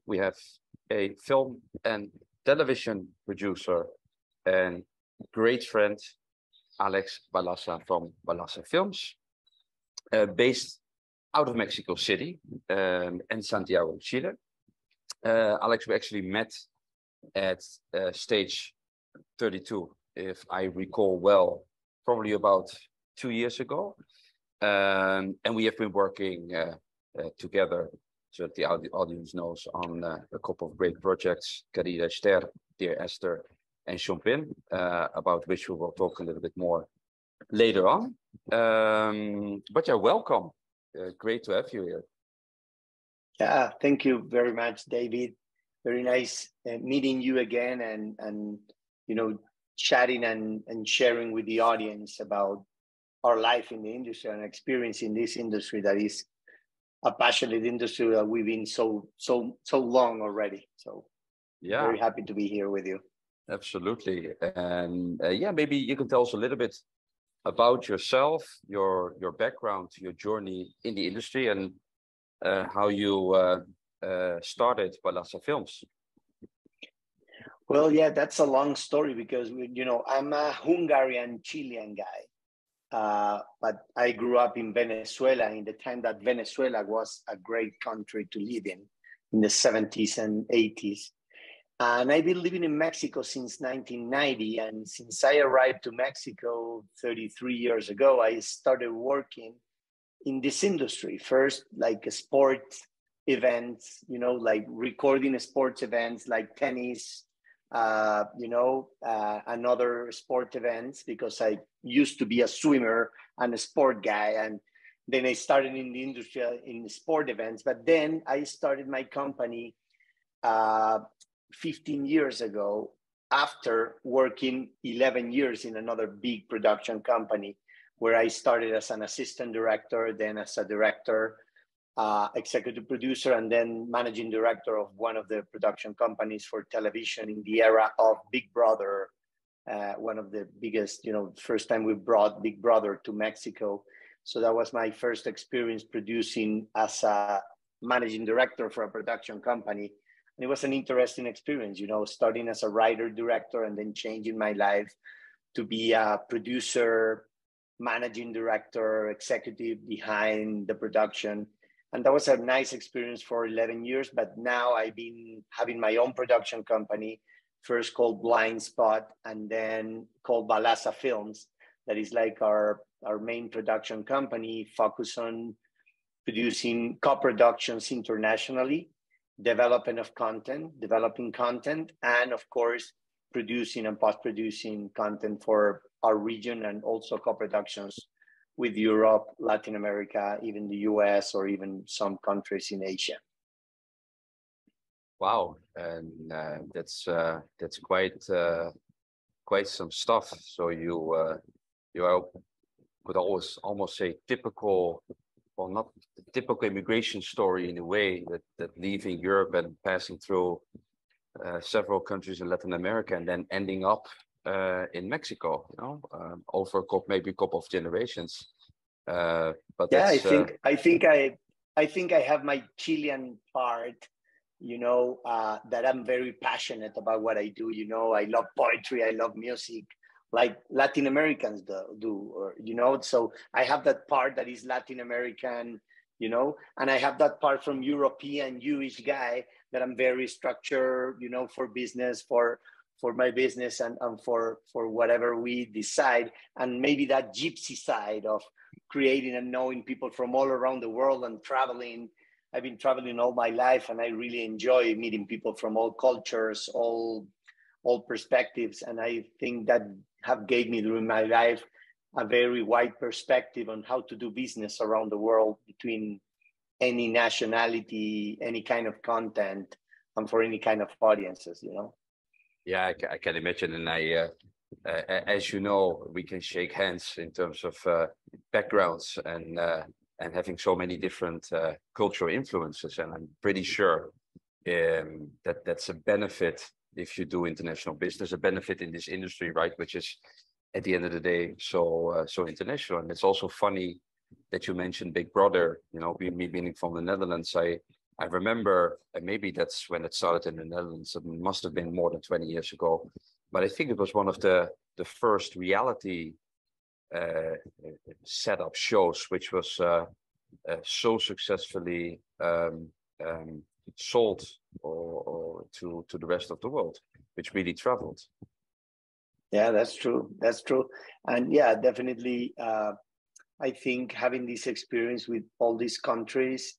we have a film and television producer and great friend, Alex Balassa from Balassa Films, based out of Mexico City and Santiago, Chile. Alex, we actually met at stage 32, if I recall well, probably about 2 years ago. And we have been working together, so that the audience knows, on a couple of great projects, Dearest, Dearest, and Chopin, about which we will talk a little bit more later on. But yeah, welcome. Great to have you here. Yeah, thank you very much, David. Very nice meeting you again, and you know, chatting and sharing with the audience about our life in the industry and experience in this industry that is a passionate industry that we've been so long already. So yeah, very happy to be here with you. Absolutely. And yeah, maybe you can tell us a little bit about yourself, your background, your journey in the industry, and how you started Balassa Films. Well, yeah, that's a long story because I'm a Hungarian-Chilean guy, but I grew up in Venezuela in the time that Venezuela was a great country to live in the 70s and 80s. And I've been living in Mexico since 1990. And since I arrived to Mexico 33 years ago, I started working in this industry. First, like sports events, like recording sports events like tennis, and other sport events, because I used to be a swimmer and a sport guy. And then I started in the industry in sport events. But then I started my company 15 years ago, after working 11 years in another big production company, where I started as an assistant director, then as a director, executive producer, and then managing director of one of the production companies for television in the era of Big Brother, one of the biggest, first time we brought Big Brother to Mexico. So that was my first experience producing as a managing director for a production company. And it was an interesting experience, starting as a writer, director, and then changing my life to be a producer, managing director, executive behind the production. And that was a nice experience for 11 years. But now I've been having my own production company, first called Blind Spot, and then called Balassa Films. That is like our main production company, focused on producing co-productions internationally, developing content, and of course, producing and post-producing content for our region, and also co-productions with Europe, Latin America, even the US, or even some countries in Asia. Wow, and that's quite some stuff. So you could almost say typical, well, not the typical immigration story in a way, that leaving Europe and passing through several countries in Latin America and then ending up in Mexico, over maybe a couple of generations. But yeah, I think I have my Chilean part, that I'm very passionate about what I do. I love poetry, I love music, like Latin Americans do, so I have that part that is Latin American, and I have that part from European Jewish guy that I'm very structured, for business, for my business, and for whatever we decide. And maybe that gypsy side of creating and knowing people from all around the world and traveling. I've been traveling all my life, and I really enjoy meeting people from all cultures, all perspectives. And I think that have gave me during my life a very wide perspective on how to do business around the world, between any nationality, any kind of content, and for any kind of audiences, Yeah, I can imagine. And as you know, we can shake hands in terms of backgrounds and having so many different cultural influences. And I'm pretty sure that that's a benefit if you do international business, a benefit in this industry, right? Which is, at the end of the day, so international. And it's also funny that you mentioned Big Brother. Me being from the Netherlands, I I remember, and maybe that's when it started in the Netherlands. It must have been more than 20 years ago, but I think it was one of the first reality setup shows, which was so successfully sold or to the rest of the world, which really traveled. Yeah, that's true. That's true. And yeah, definitely. I think having this experience with all these countries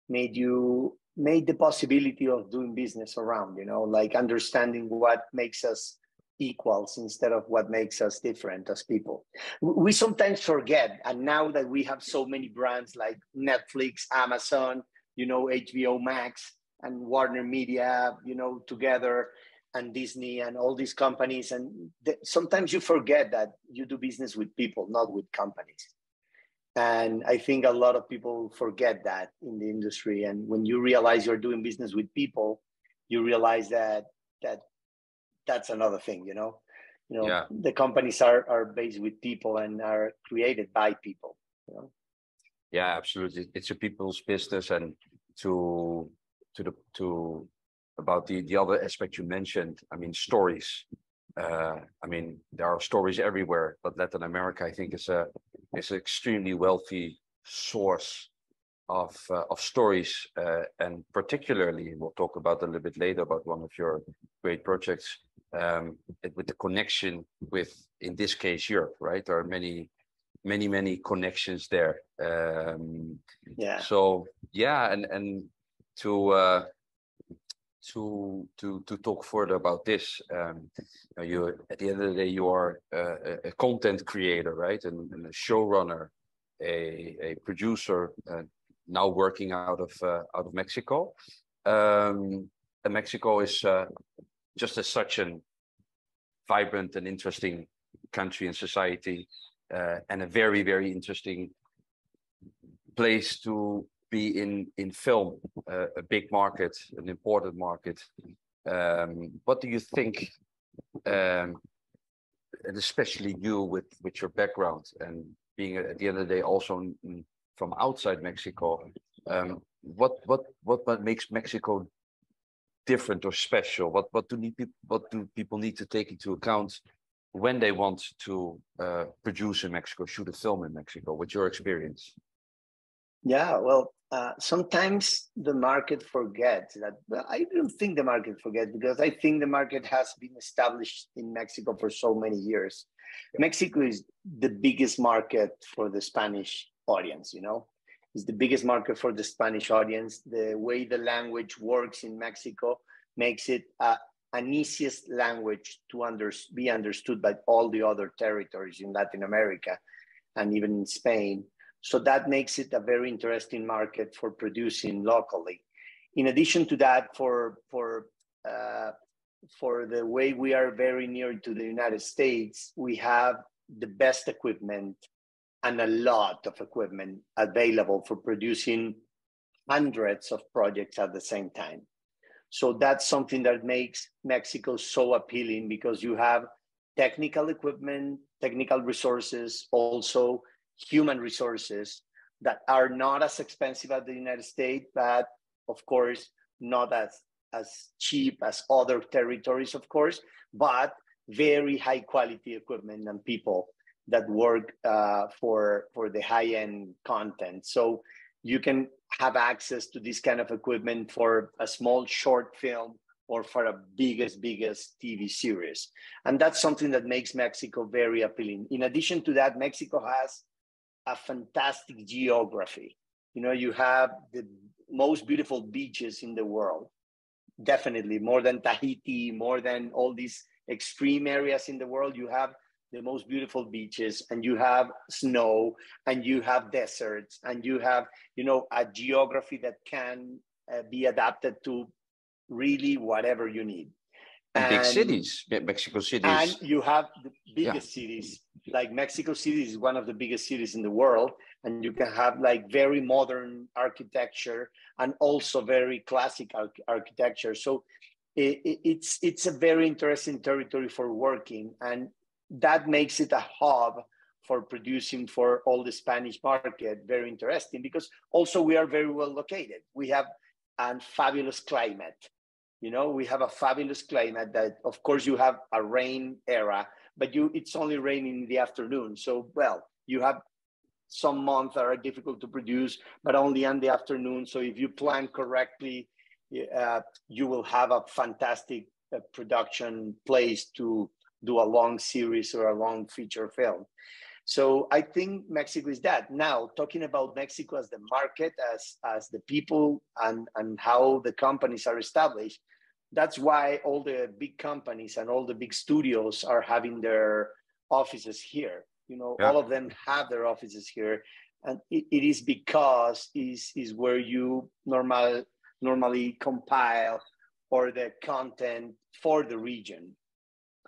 made the possibility of doing business around, like understanding what makes us equals instead of what makes us different as people. We sometimes forget, and now that we have so many brands like Netflix, Amazon, HBO Max and Warner Media, together, and Disney and all these companies, and sometimes you forget that you do business with people, not with companies. And I think a lot of people forget that in the industry. And when you realize you're doing business with people, you realize that's another thing, Yeah. The companies are based with people and are created by people. Yeah, absolutely. It's a people's business, and to about the other aspect you mentioned. I mean, stories. I mean, there are stories everywhere, but Latin America, I think, is an extremely wealthy source of stories, and particularly, we'll talk about a little bit later about one of your great projects, with the connection with, in this case, Europe. Right? There are many connections there. Yeah. So yeah, and to talk further about this, you, at the end of the day, you are a content creator, right, and a showrunner, a producer, now working out of Mexico. And Mexico is just as such a vibrant and interesting country and society, and a very, very interesting place to be in film, a big market, an important market. What do you think, and especially you with your background and being at the end of the day also from outside Mexico, what makes Mexico different or special? What do people need to take into account when they want to produce in Mexico, shoot a film in Mexico? What's your experience? Yeah, well, sometimes the market forgets that. But I don't think the market forgets, because I think the market has been established in Mexico for so many years. Mexico is the biggest market for the Spanish audience, It's the biggest market for the Spanish audience. The way the language works in Mexico makes it an easiest language to be understood by all the other territories in Latin America and even in Spain. So that makes it a very interesting market for producing locally. In addition to that, for the way we are very near to the United States, we have the best equipment and a lot of equipment available for producing hundreds of projects at the same time. So that's something that makes Mexico so appealing, because you have technical equipment, technical resources, also human resources that are not as expensive as the United States, but of course, not as cheap as other territories, of course, but very high quality equipment and people that work for the high-end content. So you can have access to this kind of equipment for a small short film or for a biggest TV series. And that's something that makes Mexico very appealing. In addition to that, Mexico has a fantastic geography. You have the most beautiful beaches in the world, definitely more than Tahiti, more than all these extreme areas in the world. You have the most beautiful beaches, and you have snow, and you have deserts, and you have, a geography that can be adapted to really whatever you need. And big cities, Mexico City. And you have the biggest cities, like Mexico City is one of the biggest cities in the world, and you can have like very modern architecture and also very classic architecture. So it's a very interesting territory for working, and that makes it a hub for producing for all the Spanish market very interesting, because also we are very well located. We have a fabulous climate. You know, we have a fabulous climate that, of course, you have a rain era, but it's only raining in the afternoon. So, well, you have some months that are difficult to produce, but only in the afternoon. So if you plan correctly, you will have a fantastic production place to do a long series or a long feature film. So I think Mexico is that. Now, talking about Mexico as the market, as the people and how the companies are established, that's why all the big companies and all the big studios are having their offices here. You know, all of them have their offices here. And it is because is where you normally compile or the content for the region.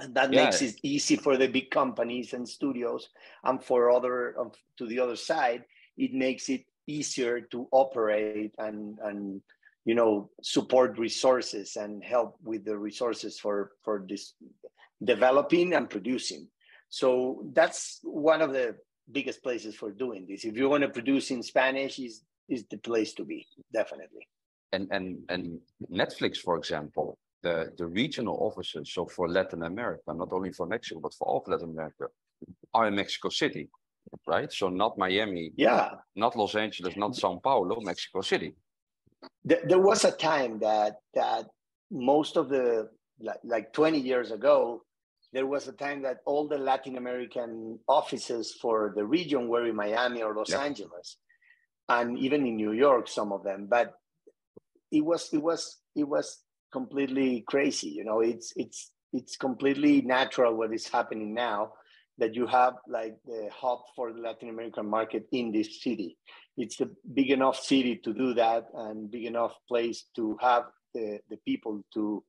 And that makes it easy for the big companies and studios, and for to the other side, it makes it easier to operate and you know, support resources and help with the resources for this developing and producing. So that's one of the biggest places for doing this. If you want to produce in Spanish, is the place to be, definitely. And Netflix, for example, the regional offices, so for Latin America, not only for Mexico, but for all of Latin America, are in Mexico City, right? So not Miami, not Los Angeles, not Sao Paulo, Mexico City. There was a time that most of the, like 20 years ago, there was a time that all the Latin American offices for the region were in Miami or Los Angeles, and even in New York, some of them. But it was completely crazy. You know, it's completely natural what is happening now, that you have like the hub for the Latin American market in this city. It's a big enough city to do that, and big enough place to have the people to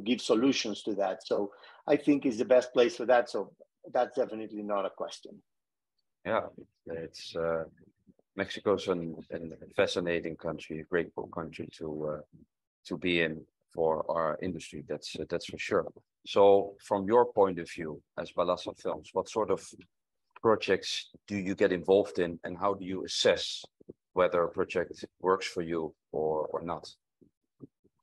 give solutions to that. So I think it's the best place for that. So that's definitely not a question. Yeah, it's Mexico's a fascinating country, a great country to be in for our industry. That's for sure. So from your point of view as Balassa Films, what sort of projects do you get involved in, and how do you assess whether a project works for you or not?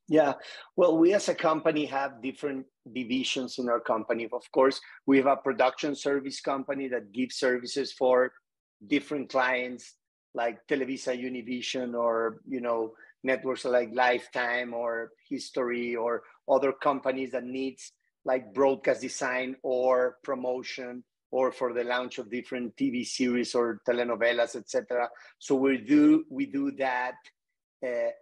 Yeah, well, we as a company have different divisions in our company. Of course, we have a production service company that gives services for different clients like Televisa, Univision, or, you know, networks like Lifetime or History, or other companies that needs like broadcast design or promotion, or for the launch of different TV series or telenovelas, etc. So we do that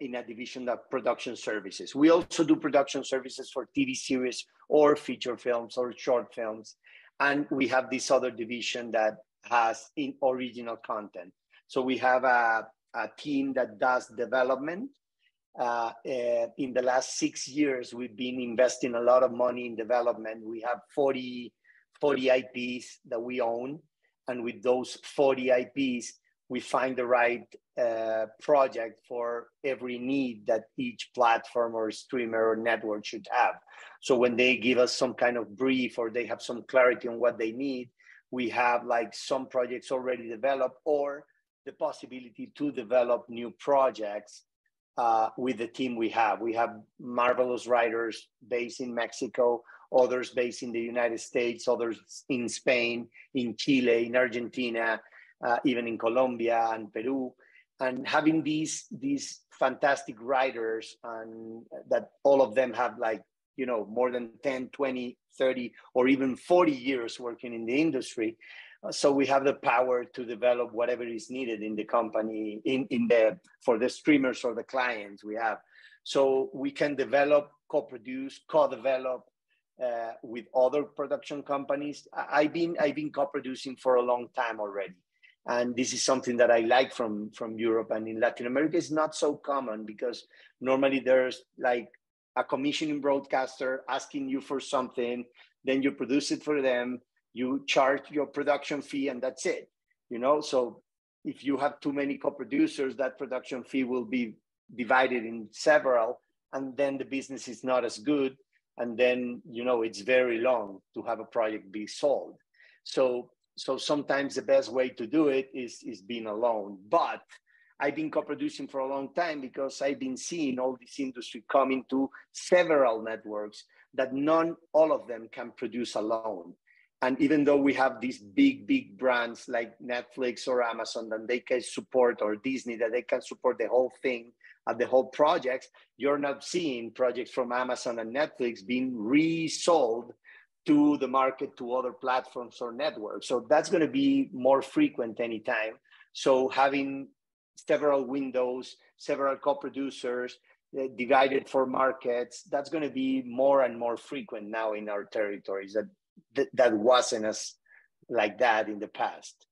in a division of production services. We also do production services for TV series or feature films or short films. And we have this other division that has in original content. So we have a team that does development. In the last 6 years, we've been investing a lot of money in development. We have 40 IPs that we own. And with those 40 IPs, we find the right project for every need that each platform or streamer or network should have. So when they give us some kind of brief or they have some clarity on what they need, we have like some projects already developed, or the possibility to develop new projects with the team we have. We have marvelous writers based in Mexico, others based in the United States, others in Spain, in Chile, in Argentina, even in Colombia and Peru. And having these fantastic writers, and that all of them have like, you know, more than 10, 20, 30, or even 40 years working in the industry. So we have the power to develop whatever is needed in the company, for the streamers or the clients we have. So we can develop, co-produce, co-develop with other production companies. I've been co-producing for a long time already. And this is something that I like from Europe. And in Latin America, it's not so common, because normally there's like a commissioning broadcaster asking you for something, then you produce it for them, you charge your production fee, and that's it. You know, so if you have too many co-producers, that production fee will be divided in several, and then the business is not as good. And then, you know, it's very long to have a project be sold. So so sometimes the best way to do it is being alone. But I've been co-producing for a long time because I've been seeing all this industry come into several networks that all of them can produce alone. And even though we have these big brands like Netflix or Amazon that they can support, or Disney that they can support the whole thing and the whole projects, you're not seeing projects from Amazon and Netflix being resold to the market, to other platforms or networks. So that's going to be more frequent anytime. So having several windows, several co-producers, divided for markets, that's going to be more and more frequent now in our territories. That wasn't as like that in the past.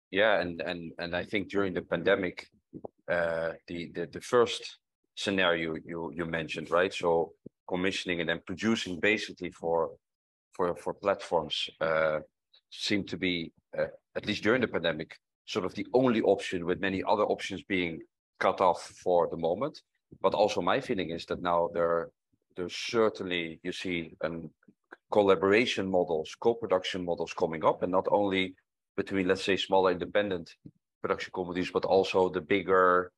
Yeah, and I think during the pandemic, the first scenario you mentioned, right? So commissioning and then producing basically for platforms seemed to be at least during the pandemic sort of the only option, with many other options being cut off for the moment. But also my feeling is that now there's certainly, you see, collaboration models, co-production models coming up, and not only between, let's say, smaller independent production companies, but also the bigger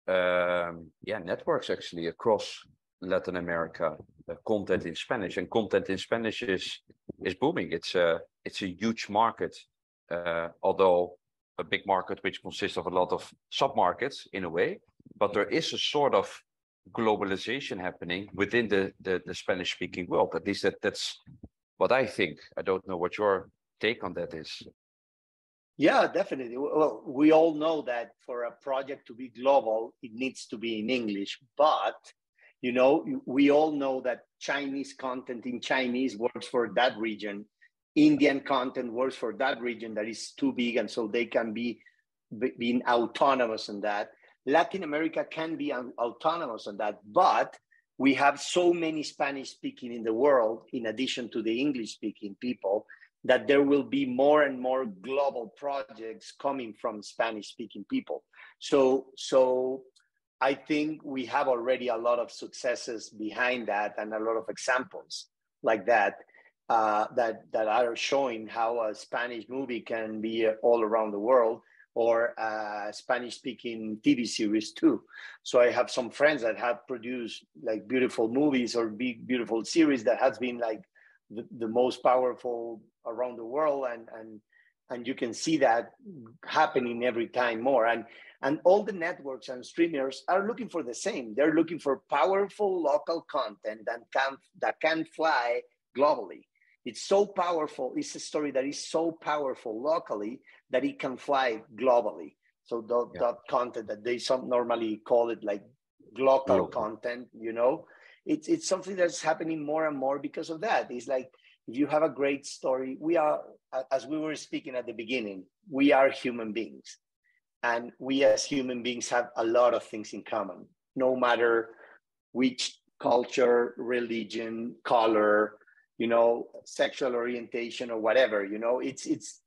networks actually across Latin America, content in Spanish. And content in Spanish is booming. It's a huge market, although a big market which consists of a lot of sub-markets in a way, but there is a sort of globalization happening within the Spanish-speaking world. At least that's what I think. I don't know what your take on that is. Yeah, definitely. Well, we all know that for a project to be global, it needs to be in English. But, we all know that Chinese content in Chinese works for that region. Indian content works for that region that is too big, and so they can be being autonomous in that. Latin America can be autonomous on that, but we have so many Spanish speaking in the world, in addition to the English speaking people, that there will be more and more global projects coming from Spanish speaking people. So I think we have already a lot of successes behind that, and a lot of examples like that, that are showing how a Spanish movie can be all around the world, or Spanish-speaking TV series too. So I have some friends that have produced like beautiful movies or big, beautiful series that has been like the most powerful around the world, and you can see that happening every time more. And all the networks and streamers are looking for the same. They're looking for powerful local content that can fly globally. It's so powerful. It's a story that is so powerful locally that it can fly globally. So that content that they normally call it like local content, it's something that's happening more and more because of that. It's like, if you have a great story, we are, as we were speaking at the beginning, we are human beings. And we as human beings have a lot of things in common, no matter which culture, religion, color, sexual orientation or whatever,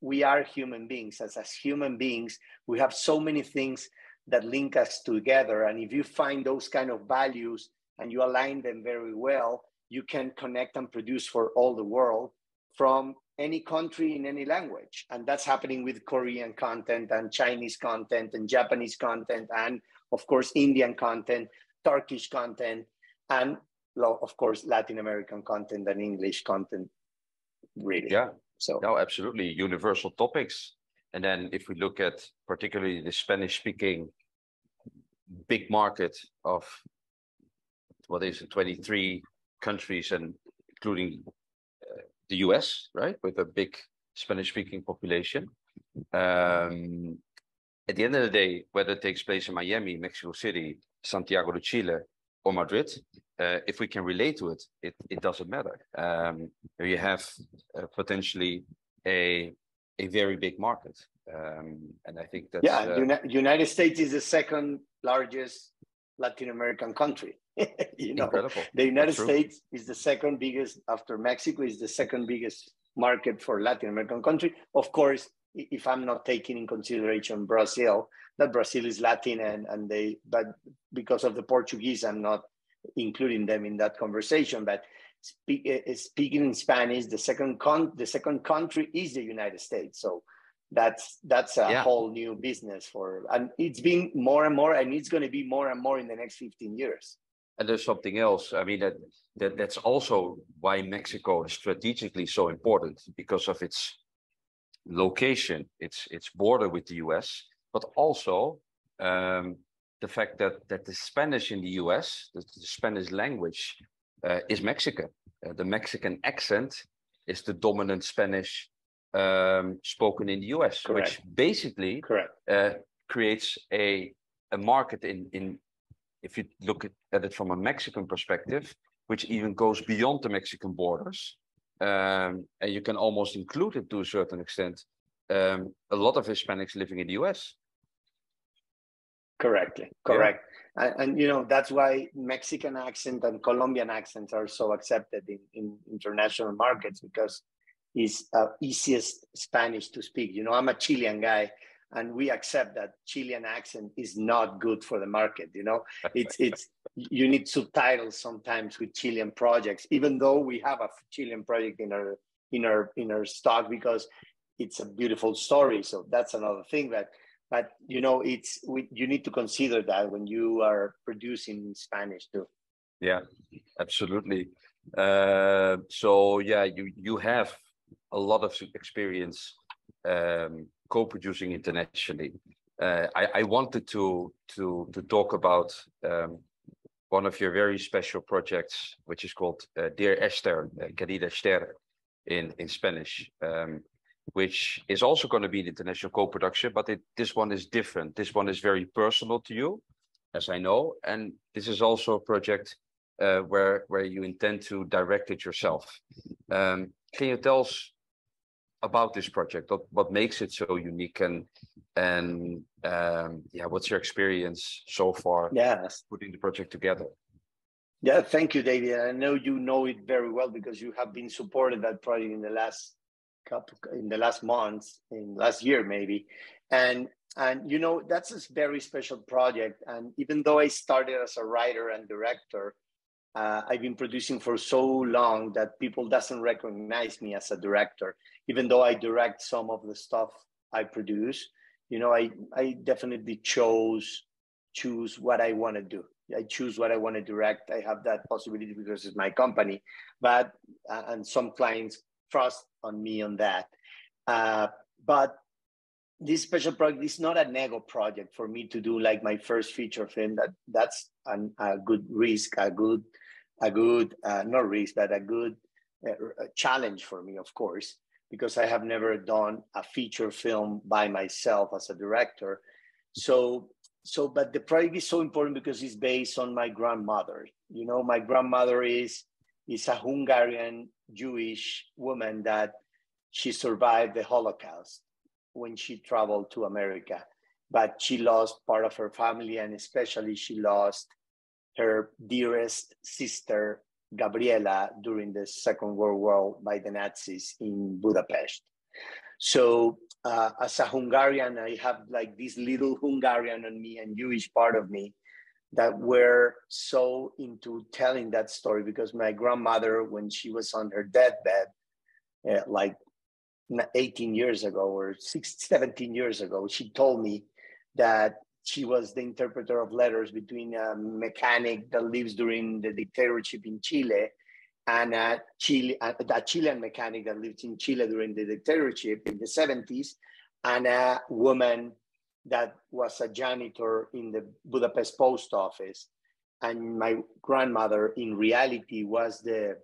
we are human beings. As human beings, we have so many things that link us together. And if you find those kind of values and you align them very well, you can connect and produce for all the world from any country in any language. And that's happening with Korean content and Chinese content and Japanese content, and of course, Indian content, Turkish content, and of course, Latin American content and English content, really. Yeah, so no, absolutely. Universal topics. And then if we look at particularly the Spanish-speaking big market of, 23 countries, and including the US, right, with a big Spanish-speaking population. At the end of the day, whether it takes place in Miami, Mexico City, Santiago de Chile, or Madrid, if we can relate to it, it doesn't matter. You have potentially a very big market, and I think that's United States is the second largest Latin American country. Incredible. The United States is the second biggest, after Mexico, is the second biggest market for Latin American country. Of course, if I'm not taking in consideration Brazil, that Brazil is Latin, but because of the Portuguese, I'm not including them in that conversation. But speaking in Spanish, the second country is the United States. So that's a whole new business and it's been more and more, and it's going to be more and more in the next 15 years. And there's something else. I mean, that's also why Mexico is strategically so important, because of its location, its border with the US, but also the fact that the Spanish in the US, the Spanish language, is Mexican. The Mexican accent is the dominant Spanish spoken in the US. Correct. Which basically creates a market in if you look at it from a Mexican perspective, which even goes beyond the Mexican borders. And you can almost include it to a certain extent, a lot of Hispanics living in the US. Correct. And you know, that's why Mexican accent and Colombian accents are so accepted in international markets, because it's easiest Spanish to speak. You know, I'm a Chilean guy, and we accept that Chilean accent is not good for the market. You know, it's you need subtitles sometimes with Chilean projects, even though we have a Chilean project in our stock, because it's a beautiful story. So that's another thing but you know, you need to consider that when you are producing in Spanish too. Yeah, absolutely. So yeah, you have a lot of experience co-producing internationally. I wanted to talk about one of your very special projects, which is called Dearest, Querida Esther in Spanish, which is also going to be an international co-production, but this one is different. This one is very personal to you, as I know, and this is also a project where you intend to direct it yourself. Can you tell us about this project? What makes it so unique, and what's your experience so far? Putting the project together? Yeah, thank you, David. I know you know it very well because you have been supported that project in the last months, in last year maybe, and you know, that's a very special project. And even though I started as a writer and director, I've been producing for so long that people doesn't recognize me as a director, even though I direct some of the stuff I produce. You know, I definitely choose what I want to do. I choose what I want to direct. I have that possibility because it's my company, but and some clients trust on me on that. But this special project is not an ego project for me to do like my first feature film. That's a good risk, a good not risk, but a good challenge for me, of course, because I have never done a feature film by myself as a director. But the project is so important because it's based on my grandmother. You know, my grandmother is a Hungarian Jewish woman that she survived the Holocaust when she traveled to America, but she lost part of her family, and especially she lost her dearest sister, Gabriela, during the Second World War by the Nazis in Budapest. So as a Hungarian, I have like this little Hungarian on me and Jewish part of me that were so into telling that story, because my grandmother, when she was on her deathbed, like 18 years ago or 17 years ago, she told me that she was the interpreter of letters between a mechanic that lives during the dictatorship in Chile and a Chilean mechanic that lived in Chile during the dictatorship in the 70s, and a woman that was a janitor in the Budapest post office. And my grandmother, in reality, was the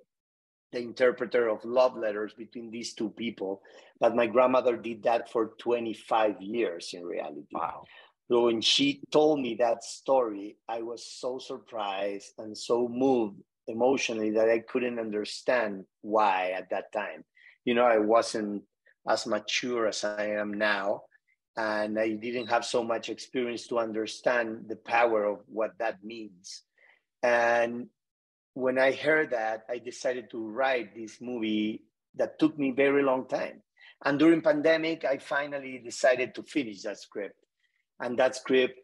interpreter of love letters between these two people. But my grandmother did that for 25 years in reality. Wow. So when she told me that story, I was so surprised and so moved emotionally that I couldn't understand why at that time. You know, I wasn't as mature as I am now, and I didn't have so much experience to understand the power of what that means. And when I heard that, I decided to write this movie that took me very long time. And during pandemic, I finally decided to finish that script. And that script,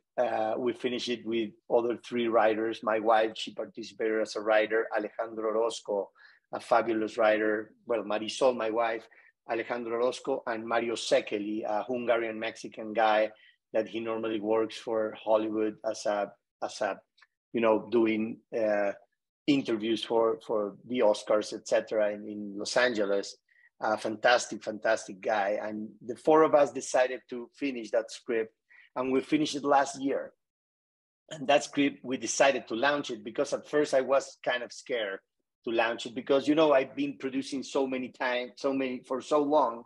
we finished it with other 3 writers. My wife, she participated as a writer, Alejandro Orozco, a fabulous writer. Well, Marisol, my wife, Alejandro Orozco, and Mario Sekeli, a Hungarian-Mexican guy that he normally works for Hollywood as a doing interviews for the Oscars, etc. in Los Angeles. Fantastic guy. And the four of us decided to finish that script, and we finished it last year. And that script, we decided to launch it because at first I was kind of scared to launch it because, I've been producing for so long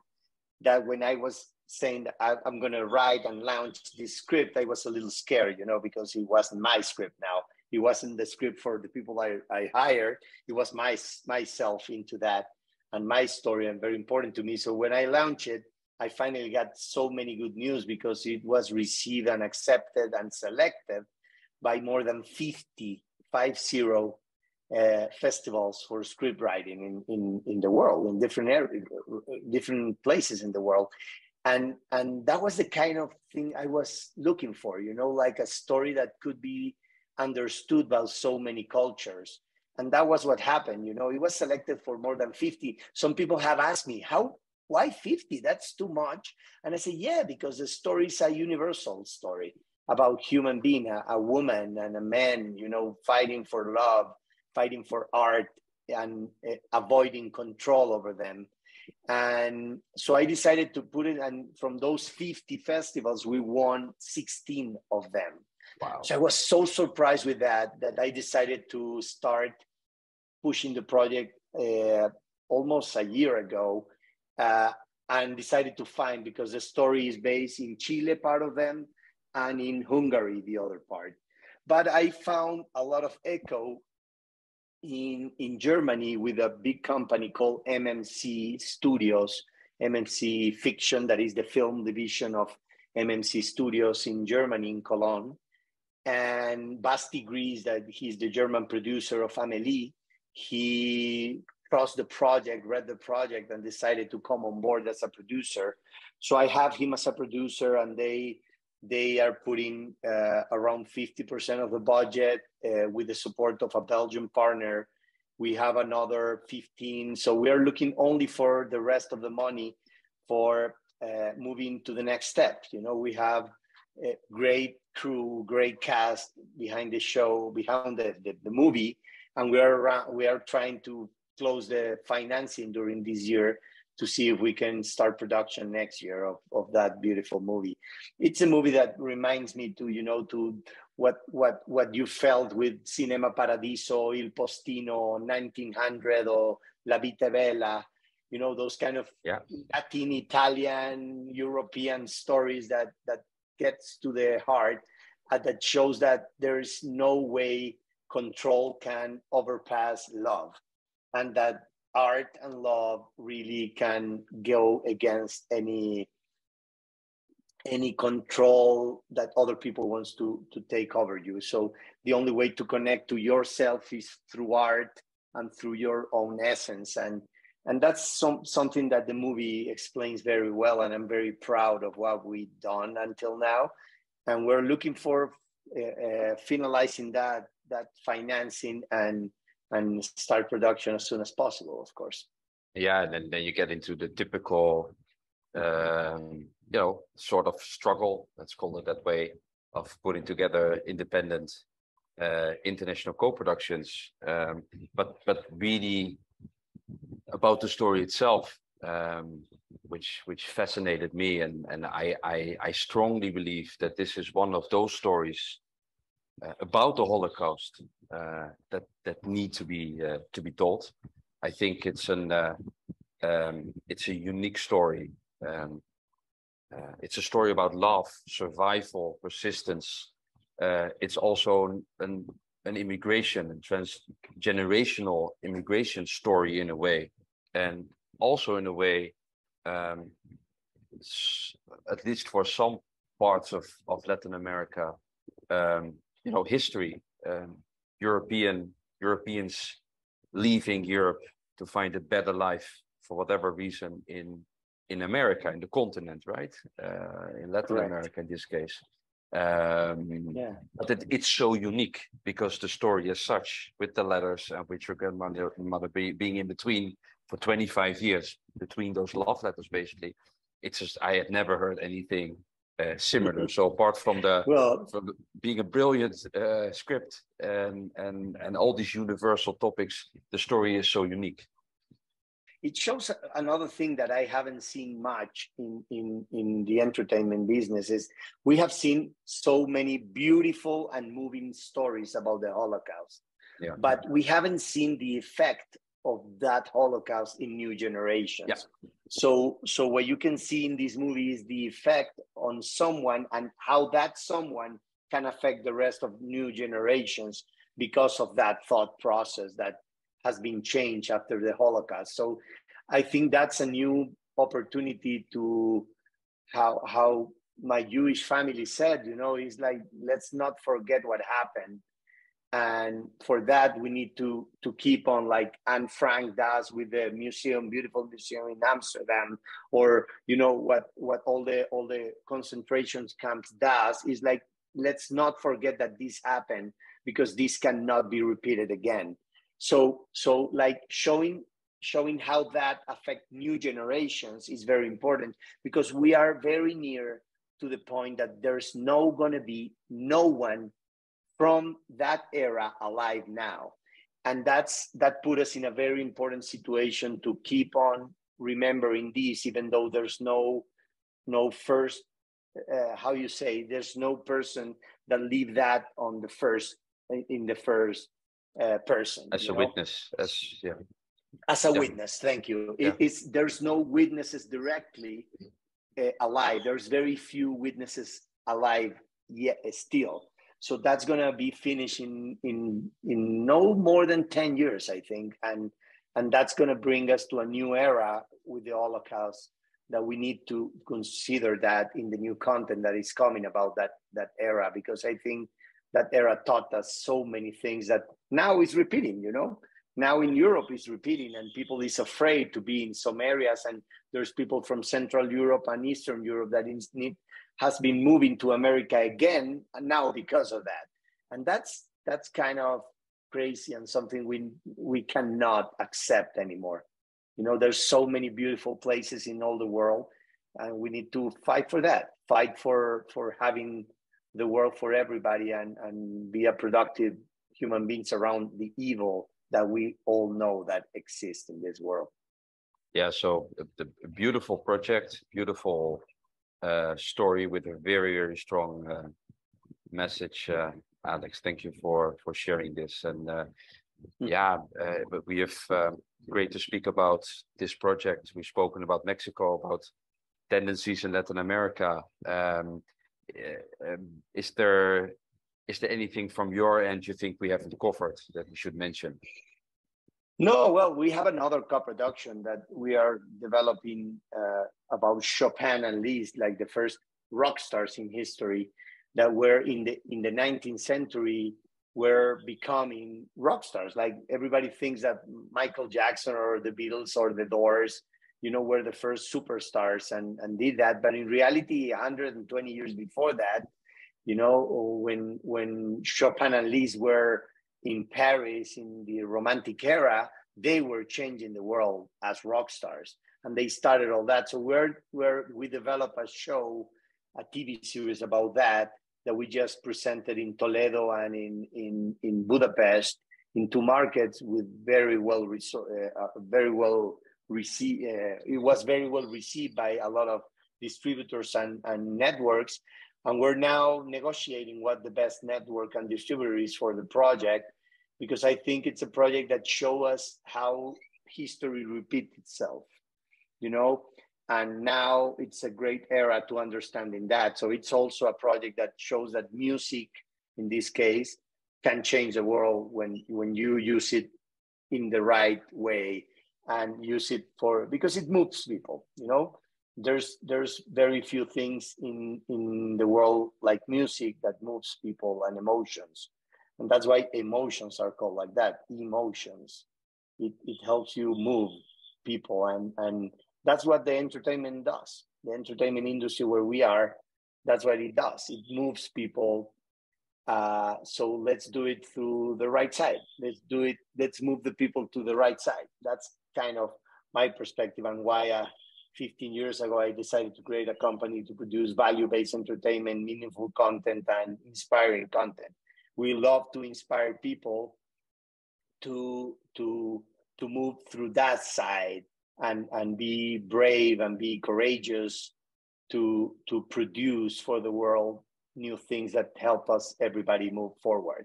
that when I was saying that I'm going to write and launch this script, I was a little scared, because it wasn't my script now. It wasn't the script for the people I hired. It was myself into that and my story, and very important to me. So when I launched it, I finally got so many good news because it was received and accepted and selected by more than 50 festivals for script writing in the world, in different areas, different places in the world. And that was the kind of thing I was looking for, like a story that could be understood by so many cultures. And that was what happened. It was selected for more than 50. Some people have asked me, why 50? That's too much. And I say, yeah, because the story is a universal story about human being, a woman and a man, fighting for love, fighting for art, and avoiding control over them. And so I decided to put it, and from those 50 festivals, we won 16 of them. Wow. So I was so surprised with that I decided to start pushing the project almost a year ago, and decided to find, because the story is based in Chile, part of them, and in Hungary, the other part. But I found a lot of echo in Germany with a big company called MMC Studios, MMC Fiction, that is the film division of MMC Studios in Germany, in Cologne. And Basti Gries, that he's the German producer of Amélie, he crossed the project, read the project, and decided to come on board as a producer. So I have him as a producer, and they are putting around 50% of the budget with the support of a Belgian partner. We have another 15. So we are looking only for the rest of the money for moving to the next step. We have a great crew, great cast behind the show, behind the movie. And we are trying to close the financing during this year to see if we can start production next year of that beautiful movie. It's a movie that reminds me to what you felt with Cinema Paradiso, Il Postino, 1900, or La Vita Bella, those kind of Latin, Italian, European stories that gets to the heart, that shows that there is no way control can overpass love, and that art and love really can go against any control that other people wants to take over you. So the only way to connect to yourself is through art and through your own essence. And that's something that the movie explains very well. And I'm very proud of what we've done until now. And we're looking for finalizing that financing and start production as soon as possible, of course. Yeah, and then you get into the typical, sort of struggle, let's call it that way, of putting together independent international co-productions. But really about the story itself, which fascinated me, and I strongly believe that this is one of those stories about the Holocaust that need to be told. I think it's a unique story. It's a story about love, survival, persistence. It's also an immigration and transgenerational immigration story in a way, and also in a way, at least for some parts of Latin America, history, Europeans leaving Europe to find a better life for whatever reason in America, in the continent, right? In Latin Correct. America in this case. Yeah. But it's so unique because the story as such, with the letters and with your grandmother being in between for 25 years, between those love letters, basically, it's just, I had never heard anything similar. So apart from Well, being a brilliant script and all these universal topics, the story is so unique. it shows another thing that I haven't seen much in the entertainment business is we have seen so many beautiful and moving stories about the Holocaust, Yeah. but we haven't seen the effect of that Holocaust in new generations. Yeah. So what you can see in this movie is the effect on someone and how that someone can affect the rest of new generations because of that thought process that has been changed after the Holocaust. So I think that's a new opportunity to how my Jewish family said, you know, is like, let's not forget what happened. And for that, we need to keep on, like Anne Frank does with the museum, beautiful museum in Amsterdam, or you know what all the concentration camps does is like, let's not forget that this happened because this cannot be repeated again. So like showing how that affect new generations is very important because we are very near to the point that there's going to be no one from that era alive now. And that put us in a very important situation to keep on remembering this, even though there's no first, how you say, there's no person that lived that on the first, in the first person. As a witness, as a witness, thank you. There's no witnesses directly alive. There's very few witnesses alive yet still. So that's going to be finished in no more than 10 years, I think. And that's going to bring us to a new era with the Holocaust that we need to consider that in the new content that is coming about that era, because I think that era taught us so many things that now is repeating, you know. Now in Europe is repeating and people is afraid to be in some areas. And there's people from Central Europe and Eastern Europe that has been moving to America again, and now because of that. And that's kind of crazy and something we cannot accept anymore. You know, there's so many beautiful places in all the world, and we need to fight for that, fight for having the world for everybody and be a productive human beings around the evil that we all know that exists in this world. Yeah, so the beautiful project, beautiful story with a very, very strong message. Alex, thank you for sharing this. And but we have great to speak about this project. We've spoken about Mexico, about tendencies in Latin America. Is there anything from your end you think we haven't covered that we should mention? No, well, we have another co-production that we are developing about Chopin and Lease, like the first rock stars in history that were in the 19th century were becoming rock stars. Like everybody thinks that Michael Jackson or the Beatles or the Doors, you know, were the first superstars and did that. But in reality, 120 years before that, you know, when Chopin and Lease were in Paris in the Romantic era, they were changing the world as rock stars, and they started all that. So we developed a show, a TV series about that we just presented in Toledo and in Budapest, in two markets with very well received. It was very well received by a lot of distributors and networks. And we're now negotiating what the best network and distributor is for the project, because I think it's a project that shows us how history repeats itself, you know, and now it's a great era to understanding that. So it's also a project that shows that music, in this case, can change the world when you use it in the right way and use it because it moves people, you know. There's very few things in the world like music that moves people and emotions. And that's why emotions are called like that, emotions. It helps you move people. And that's what the entertainment does. The entertainment industry where we are That's what it does. It moves people. So let's do it through the right side. Let's move the people to the right side. That's kind of my perspective and why 15 years ago, I decided to create a company to produce value-based entertainment, meaningful content, and inspiring content. We love to inspire people to move through that side and be brave and be courageous to produce for the world new things that help us everybody move forward.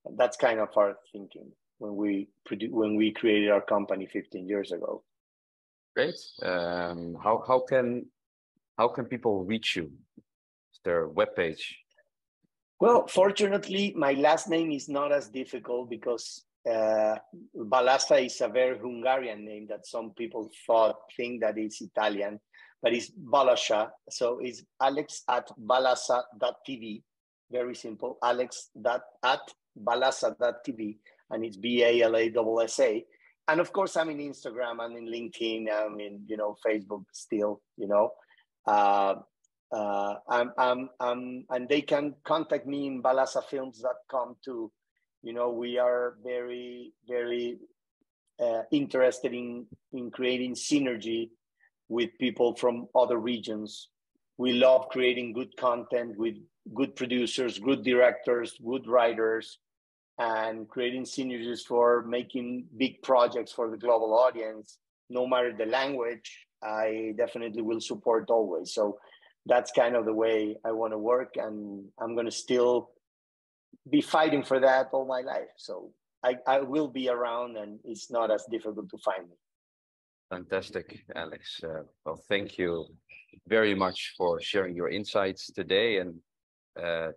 And that's kind of our thinking when we created our company 15 years ago. Great. How can people reach you? Is there a webpage? Well, fortunately, my last name is not as difficult because Balassa is a very Hungarian name that some people think that it's Italian, but it's Balassa. So it's alex@balassa.tv. Very simple, alex.balassa.tv, and it's BALASSA. And of course, I'm in Instagram, I'm in LinkedIn, I'm in Facebook still. And they can contact me in balassafilms.com too. We are very, very interested in creating synergy with people from other regions. We love creating good content with good producers, good directors, good writers, and creating synergies for making big projects for the global audience. No matter the language, I definitely will support always. So that's kind of the way I want to work, and I'm going to still be fighting for that all my life. So I will be around, and it's not as difficult to find me. Fantastic, Alex. Well, thank you very much for sharing your insights today and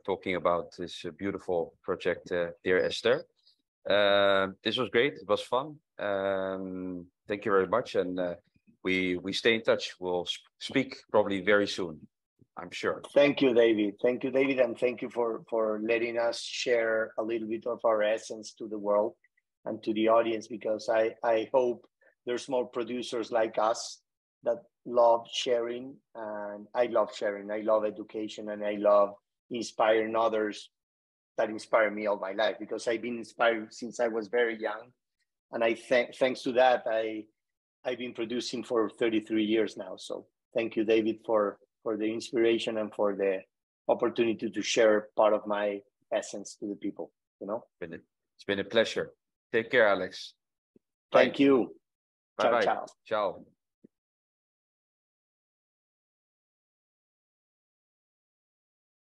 talking about this beautiful project, Dear Esther. This was great. It was fun. Thank you very much, and we stay in touch. We'll speak probably very soon, I'm sure. Thank you, David. Thank you, David, and thank you for letting us share a little bit of our essence to the world and to the audience, because I hope there's more producers like us that love sharing, and I love sharing. I love education, and I love inspiring others that inspire me all my life, because I've been inspired since I was very young, and thanks to that I've been producing for 33 years now. So thank you, David, for the inspiration and for the opportunity to share part of my essence to the people. It's been a pleasure. Take care, Alex. Thank you. Bye-bye. Ciao, ciao. Ciao.